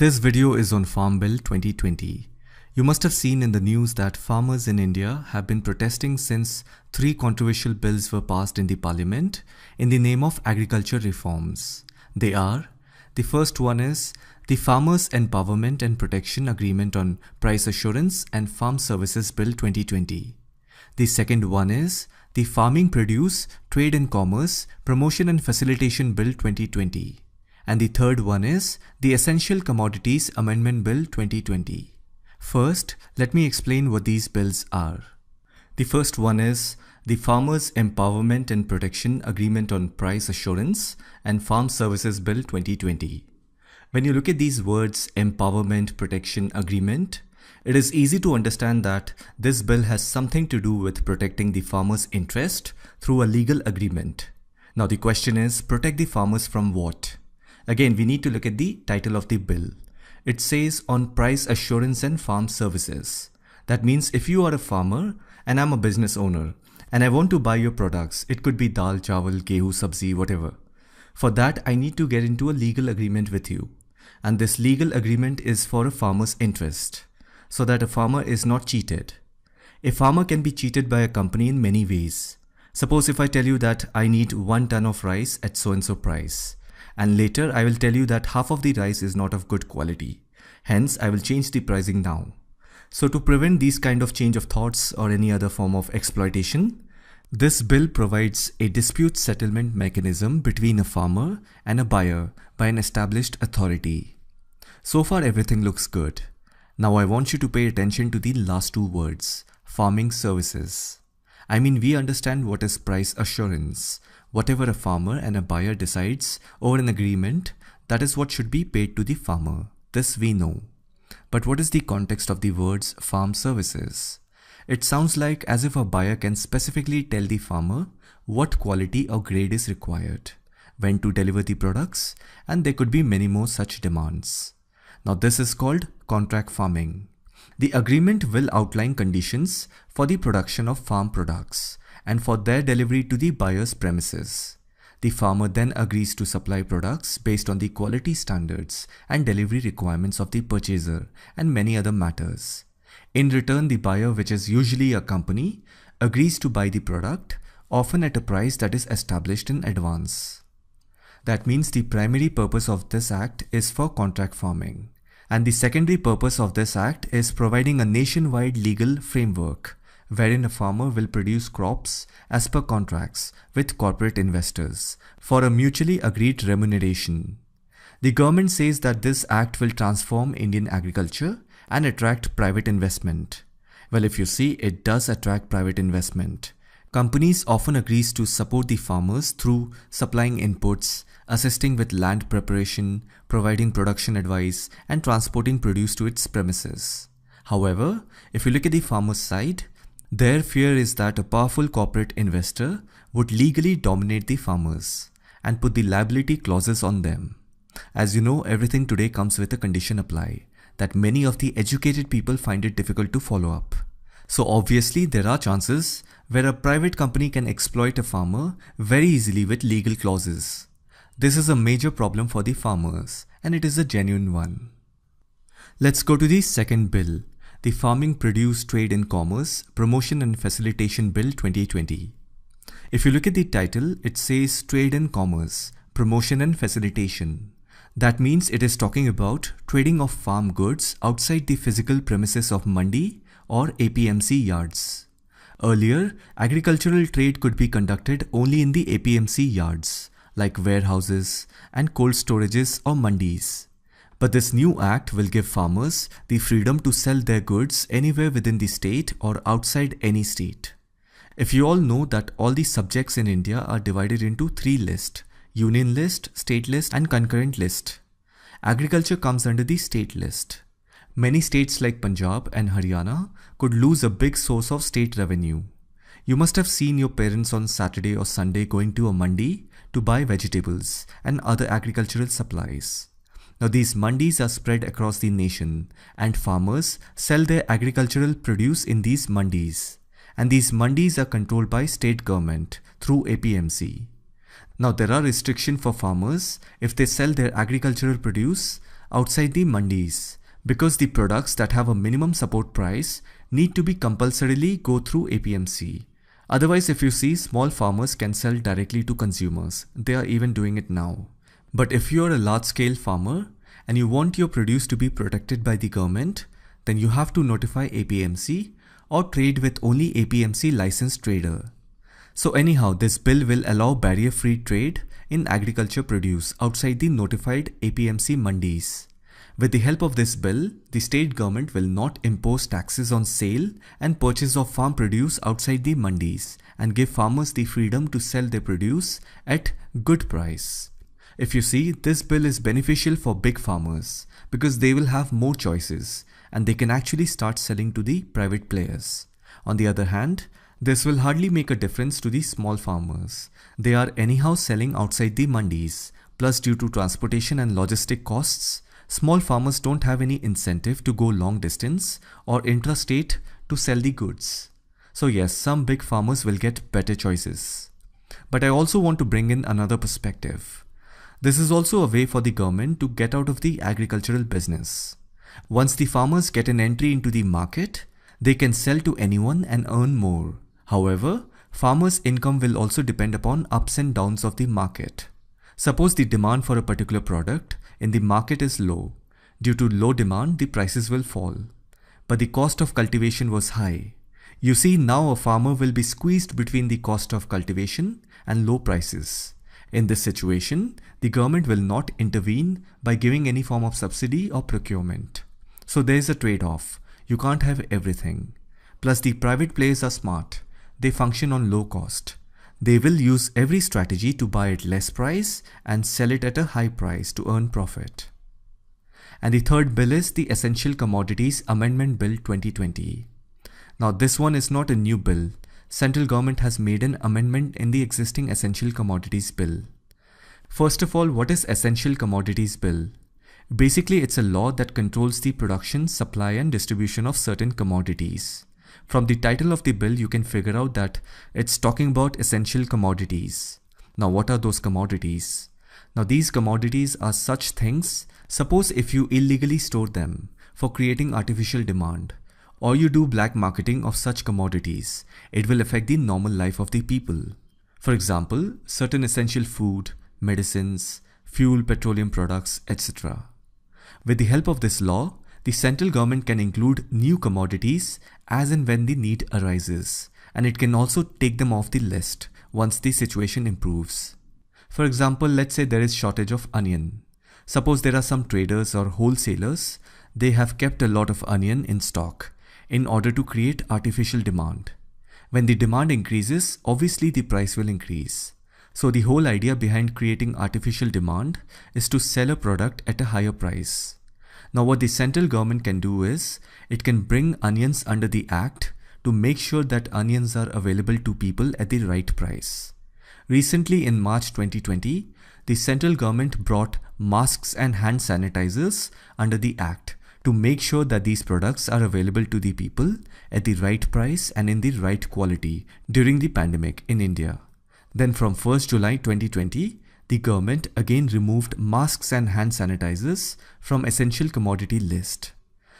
This video is on Farm Bill 2020. You must have seen in the news that farmers in India have been protesting since three controversial bills were passed in the parliament in the name of agriculture reforms. They are: the first one is the Farmers Empowerment and Protection Agreement on Price Assurance and Farm Services Bill 2020. The second one is the Farming Produce, Trade and Commerce, Promotion and Facilitation Bill 2020. And the third one is the Essential Commodities Amendment Bill 2020. First, let me explain what these bills are. The first one is the Farmers Empowerment and Protection Agreement on Price Assurance and Farm Services Bill 2020. When you look at these words, Empowerment, Protection, Agreement, it is easy to understand that this bill has something to do with protecting the farmer's interest through a legal agreement. Now the question is, protect the farmers from what? Again, we need to look at the title of the bill. It says on price assurance and farm services. That means if you are a farmer and I'm a business owner and I want to buy your products, it could be dal, chawal, gehu, sabzi, whatever. For that, I need to get into a legal agreement with you. And this legal agreement is for a farmer's interest, so that a farmer is not cheated. A farmer can be cheated by a company in many ways. Suppose if I tell you that I need 1 ton of rice at so-and-so price. And later I will tell you that half of the rice is not of good quality. Hence, I will change the pricing now. So to prevent these kind of change of thoughts or any other form of exploitation, this bill provides a dispute settlement mechanism between a farmer and a buyer by an established authority. So far everything looks good. Now I want you to pay attention to the last two words, farming services. I mean, we understand what is price assurance. Whatever a farmer and a buyer decides over an agreement, that is what should be paid to the farmer. This we know. But what is the context of the words farm services? It sounds like as if a buyer can specifically tell the farmer what quality or grade is required, when to deliver the products, and there could be many more such demands. Now this is called contract farming. The agreement will outline conditions for the production of farm products and for their delivery to the buyer's premises. The farmer then agrees to supply products based on the quality standards and delivery requirements of the purchaser and many other matters. In return, the buyer, which is usually a company, agrees to buy the product, often at a price that is established in advance. That means the primary purpose of this act is for contract farming. And the secondary purpose of this act is providing a nationwide legal framework wherein a farmer will produce crops as per contracts with corporate investors for a mutually agreed remuneration. The government says that this act will transform Indian agriculture and attract private investment. Well, if you see, it does attract private investment. Companies often agree to support the farmers through supplying inputs, assisting with land preparation, providing production advice, and transporting produce to its premises. However, if you look at the farmer's side, their fear is that a powerful corporate investor would legally dominate the farmers and put the liability clauses on them. As you know, everything today comes with a condition apply that many of the educated people find it difficult to follow up. So obviously there are chances where a private company can exploit a farmer very easily with legal clauses. This is a major problem for the farmers, and it is a genuine one. Let's go to the second bill, the Farming Produce, Trade and Commerce, Promotion and Facilitation Bill 2020. If you look at the title, it says Trade and Commerce, Promotion and Facilitation. That means it is talking about trading of farm goods outside the physical premises of mandi or APMC yards. Earlier, agricultural trade could be conducted only in the APMC yards, like warehouses and cold storages or mandis. But this new act will give farmers the freedom to sell their goods anywhere within the state or outside any state. If you all know that all the subjects in India are divided into 3 lists: Union list, state list and concurrent list. Agriculture comes under the state list. Many states like Punjab and Haryana could lose a big source of state revenue. You must have seen your parents on Saturday or Sunday going to a mandi to buy vegetables and other agricultural supplies. Now these mandis are spread across the nation and farmers sell their agricultural produce in these mandis. And these mandis are controlled by state government through APMC. Now there are restrictions for farmers if they sell their agricultural produce outside the mandis because the products that have a minimum support price need to be compulsorily go through APMC. Otherwise, if you see, small farmers can sell directly to consumers. They are even doing it now. But if you are a large-scale farmer and you want your produce to be protected by the government, then you have to notify APMC or trade with only APMC licensed trader. So anyhow, this bill will allow barrier-free trade in agriculture produce outside the notified APMC mandis. With the help of this bill, the state government will not impose taxes on sale and purchase of farm produce outside the mandis and give farmers the freedom to sell their produce at good price. If you see, this bill is beneficial for big farmers because they will have more choices and they can actually start selling to the private players. On the other hand, this will hardly make a difference to the small farmers. They are anyhow selling outside the mandis, plus due to transportation and logistic costs, small farmers don't have any incentive to go long distance or intrastate to sell the goods. So yes, some big farmers will get better choices. But I also want to bring in another perspective. This is also a way for the government to get out of the agricultural business. Once the farmers get an entry into the market, they can sell to anyone and earn more. However, farmers' income will also depend upon ups and downs of the market. Suppose the demand for a particular product in the market is low. Due to low demand, the prices will fall. But the cost of cultivation was high. You see, now a farmer will be squeezed between the cost of cultivation and low prices. In this situation, the government will not intervene by giving any form of subsidy or procurement. So there is a trade-off. You can't have everything. Plus the private players are smart. They function on low cost. They will use every strategy to buy at less price and sell it at a high price to earn profit. And the third bill is the Essential Commodities Amendment Bill 2020. Now this one is not a new bill. Central government has made an amendment in the existing Essential Commodities Bill. First of all, what is Essential Commodities Bill? Basically, it's a law that controls the production, supply and distribution of certain commodities. From the title of the bill, you can figure out that it's talking about essential commodities. Now, what are those commodities? Now, these commodities are such things, suppose if you illegally store them for creating artificial demand, or you do black marketing of such commodities, it will affect the normal life of the people. For example, certain essential food, medicines, fuel, petroleum products, etc. With the help of this law, the central government can include new commodities as and when the need arises, and it can also take them off the list once the situation improves. For example, let's say there is shortage of onion. Suppose there are some traders or wholesalers, they have kept a lot of onion in stock in order to create artificial demand. When the demand increases, obviously the price will increase. So the whole idea behind creating artificial demand is to sell a product at a higher price. Now what the central government can do is, it can bring onions under the act to make sure that onions are available to people at the right price. Recently in March 2020, the central government brought masks and hand sanitizers under the act to make sure that these products are available to the people at the right price and in the right quality during the pandemic in India. Then from 1st July 2020, the government again removed masks and hand sanitizers from essential commodity list.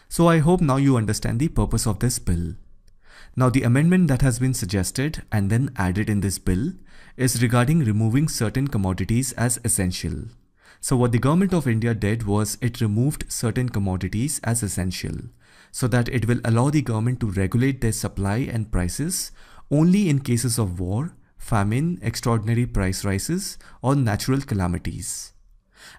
So I hope now you understand the purpose of this bill. Now the amendment that has been suggested and then added in this bill is regarding removing certain commodities as essential. So what the government of India did was it removed certain commodities as essential so that it will allow the government to regulate their supply and prices only in cases of war, famine, extraordinary price rises, or natural calamities.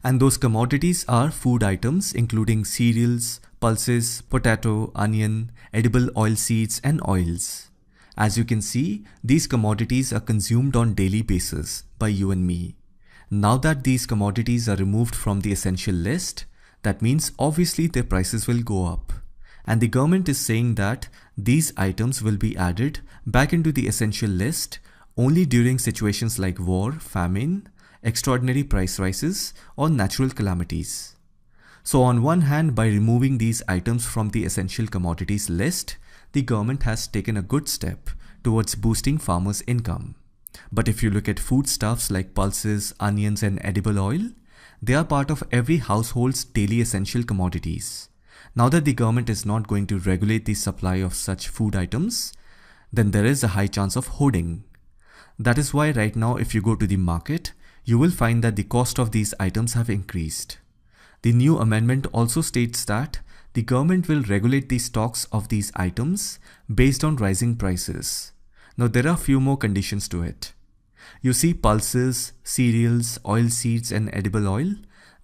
And those commodities are food items including cereals, pulses, potato, onion, edible oil seeds, and oils. As you can see, these commodities are consumed on daily basis by you and me. Now that these commodities are removed from the essential list, that means obviously their prices will go up. And the government is saying that these items will be added back into the essential list only during situations like war, famine, extraordinary price rises, or natural calamities. So on one hand, by removing these items from the essential commodities list, the government has taken a good step towards boosting farmers' income. But if you look at foodstuffs like pulses, onions, and edible oil, They are part of every household's daily essential commodities. Now that the government is not going to regulate the supply of such food items, then there is a high chance of hoarding. That is why right now if you go to the market, you will find that the cost of these items have increased. The new amendment also states that the government will regulate the stocks of these items based on rising prices. Now there are few more conditions to it. You see, pulses, cereals, oilseeds and edible oil,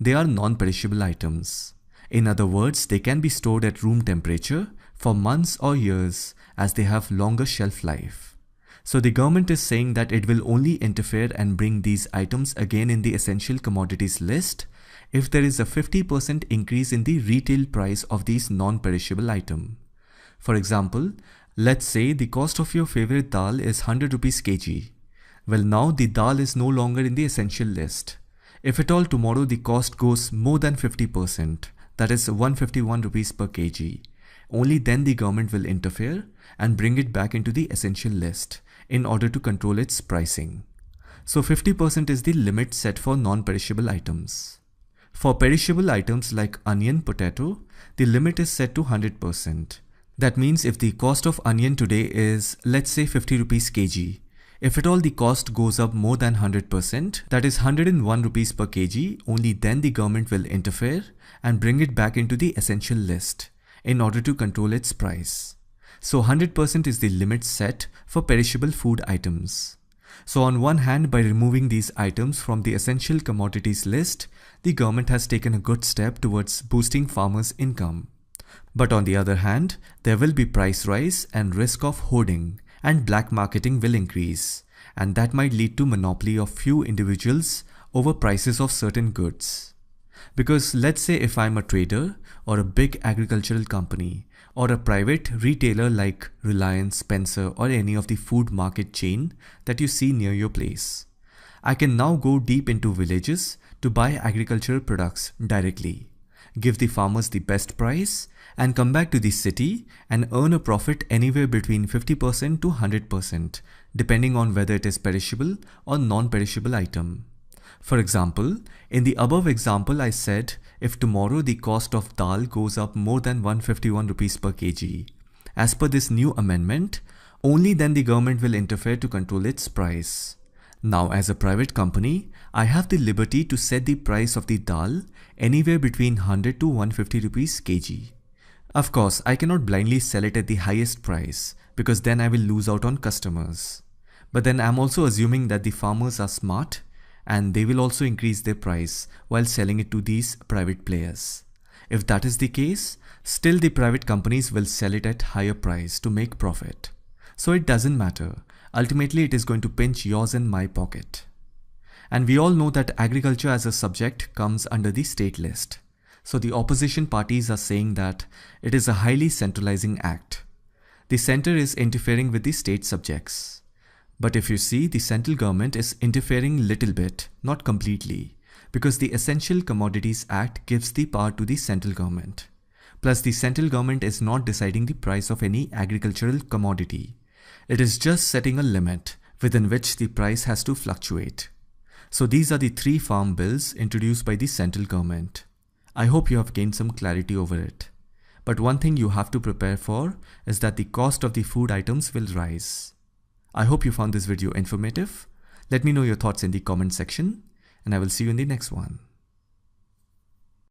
they are non-perishable items. In other words, they can be stored at room temperature for months or years as they have longer shelf life. So the government is saying that it will only interfere and bring these items again in the essential commodities list if there is a 50% increase in the retail price of these non-perishable item. For example, let's say the cost of your favorite dal is 100 rupees kg. Well, now the dal is no longer in the essential list. If at all tomorrow the cost goes more than 50%, that is 151 rupees per kg, only then the government will interfere and bring it back into the essential list in order to control its pricing. So 50% is the limit set for non-perishable items. For perishable items like onion, potato, the limit is set to 100%. That means if the cost of onion today is, let's say, 50 rupees kg, if at all the cost goes up more than 100%, that is 101 rupees per kg, only then the government will interfere and bring it back into the essential list in order to control its price. So 100% is the limit set for perishable food items. So on one hand, by removing these items from the essential commodities list, the government has taken a good step towards boosting farmers' income. But on the other hand, there will be price rise and risk of hoarding, and black marketing will increase, and that might lead to monopoly of few individuals over prices of certain goods. Because let's say if I'm a trader or a big agricultural company or a private retailer like Reliance, Spencer or any of the food market chain that you see near your place, I can now go deep into villages to buy agricultural products directly, give the farmers the best price and come back to the city and earn a profit anywhere between 50% to 100% depending on whether it is perishable or non-perishable item. For example, in the above example I said if tomorrow the cost of dal goes up more than 151 rupees per kg, as per this new amendment, only then the government will interfere to control its price. Now as a private company, I have the liberty to set the price of the dal anywhere between 100 to 150 rupees kg. Of course, I cannot blindly sell it at the highest price because then I will lose out on customers. But then I'm also assuming that the farmers are smart and they will also increase their price while selling it to these private players. If that is the case, still the private companies will sell it at higher price to make profit. So it doesn't matter. Ultimately, it is going to pinch yours and my pocket. And we all know that agriculture as a subject comes under the state list. So the opposition parties are saying that it is a highly centralizing act. The center is interfering with the state subjects. But if you see, the central government is interfering little bit, not completely, because the Essential Commodities Act gives the power to the central government. Plus the central government is not deciding the price of any agricultural commodity. It is just setting a limit within which the price has to fluctuate. So these are the 3 farm bills introduced by the central government. I hope you have gained some clarity over it. But one thing you have to prepare for is that the cost of the food items will rise. I hope you found this video informative. Let me know your thoughts in the comment section and I will see you in the next one.